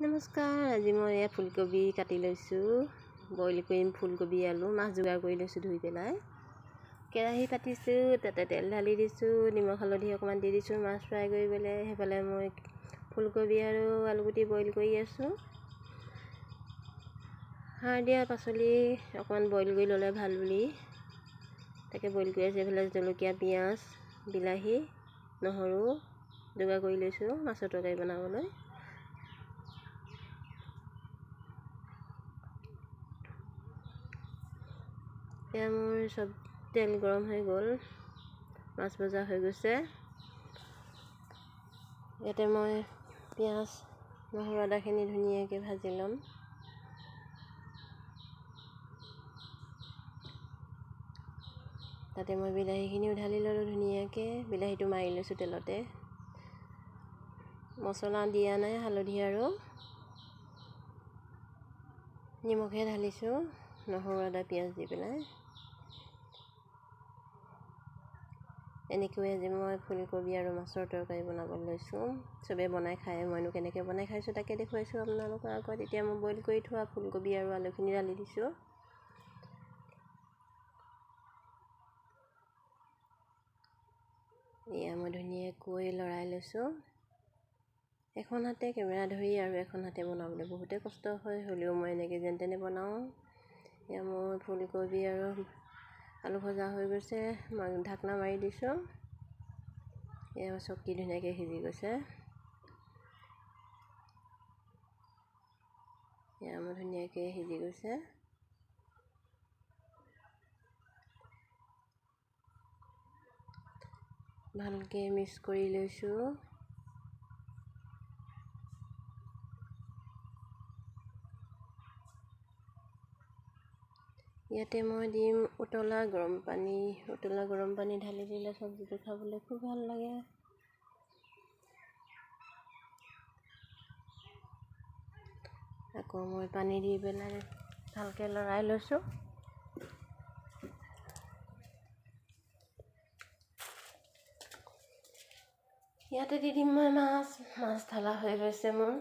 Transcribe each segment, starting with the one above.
নমস্কাৰ। আজি মই এয়া ফুলকবি কাটি লৈছোঁ, বইল কৰিম। ফুলকবি আলু মাছ যোগাৰ কৰি লৈছোঁ ধুই পেলাই। কেৰাহী পাতিছোঁ, তাতে তেল ঢালি দিছোঁ, নিমখ হালধি অকণমান দি দিছোঁ মাছ ফ্ৰাই কৰিবলৈ। সেইফালে মই ফুলকবি আৰু আলুগুটি বইল কৰি আছোঁ। সাৰ দিয়া পাচলি অকণমান বইল কৰি ল'লে ভাল বুলি তাকে বইল কৰি আছোঁ। এইফালে জলকীয়া, পিঁয়াজ, বিলাহী, নহৰু যোগাৰ কৰি লৈছোঁ মাছৰ তৰকাৰী বনাবলৈ। এয়া মোৰ চব তেল গৰম হৈ গ'ল, মাছ ভজা হৈ গৈছে। ইয়াতে মই পিঁয়াজ, নহৰু, আদাখিনি ধুনীয়াকৈ ভাজি ল'ম। তাতে মই বিলাহীখিনিও ঢালি ল'লোঁ ধুনীয়াকৈ। বিলাহীটো মাৰি লৈছোঁ তেলতে। মছলা দিয়া নাই, হালধি আৰু নিমখে ঢালিছোঁ, নহৰু, আদা, পিঁয়াজ দি পেলাই। এনেকৈ আজি মই ফুলকবি আৰু মাছৰ তৰকাৰী বনাব লৈছোঁ। চবেই বনাই খায়, মইনো কেনেকৈ বনাই খাইছোঁ তাকে দেখুৱাইছোঁ আপোনালোকৰ আগত। এতিয়া মই বইল কৰি থোৱা ফুলকবি আৰু আলুখিনি ঢালি দিছোঁ। এয়া মই ধুনীয়াকৈ লৰাই লৈছোঁ। এখন হাতে কেমেৰা ধৰি আৰু এখন হাতে বনাবলৈ বহুতেই কষ্ট হয়, হ'লেও মই এনেকৈ যেন তেনে বনাওঁ। এয়া মোৰ ফুলকবি আৰু আলু ভজা হৈ গৈছে, মই ঢাকনা মাৰি দিছোঁ। এয়া চকী ধুনীয়াকৈ সিজি গৈছে। এয়া মোৰ ধুনীয়াকৈ সিজি গৈছে। ভালকৈ মিক্স কৰি লৈছোঁ। ইয়াতে মই দিম উতলা গৰম পানী। উতলা গৰম পানী ঢালি দিলে চব্জিটো খাবলৈ খুব ভাল লাগে। আকৌ মই পানী দি পেলাই ভালকৈ লৰাই লৈছোঁ। ইয়াতে দি দিম মই মাছ ঢলা হৈ গৈছে মোৰ।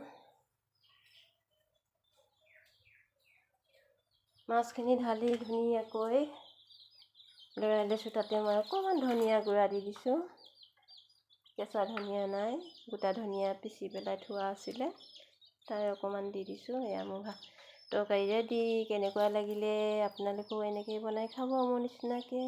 মাছখিনি ঢালি ধুনীয়াকৈ লৰাই লৈছোঁ। তাতে মই অকণমান ধনিয়া গুড়া দি দিছোঁ। কেঁচা ধনিয়া নাই, গোটা ধনিয়া পিচি পেলাই থোৱা আছিলে, তাৰে অকণমান দি দিছোঁ। এয়া মোৰ তৰকাৰী ৰেডি। কেনেকুৱা লাগিলে আপোনালোকেও এনেকৈ বনাই খাব মোৰ নিচিনাকৈ।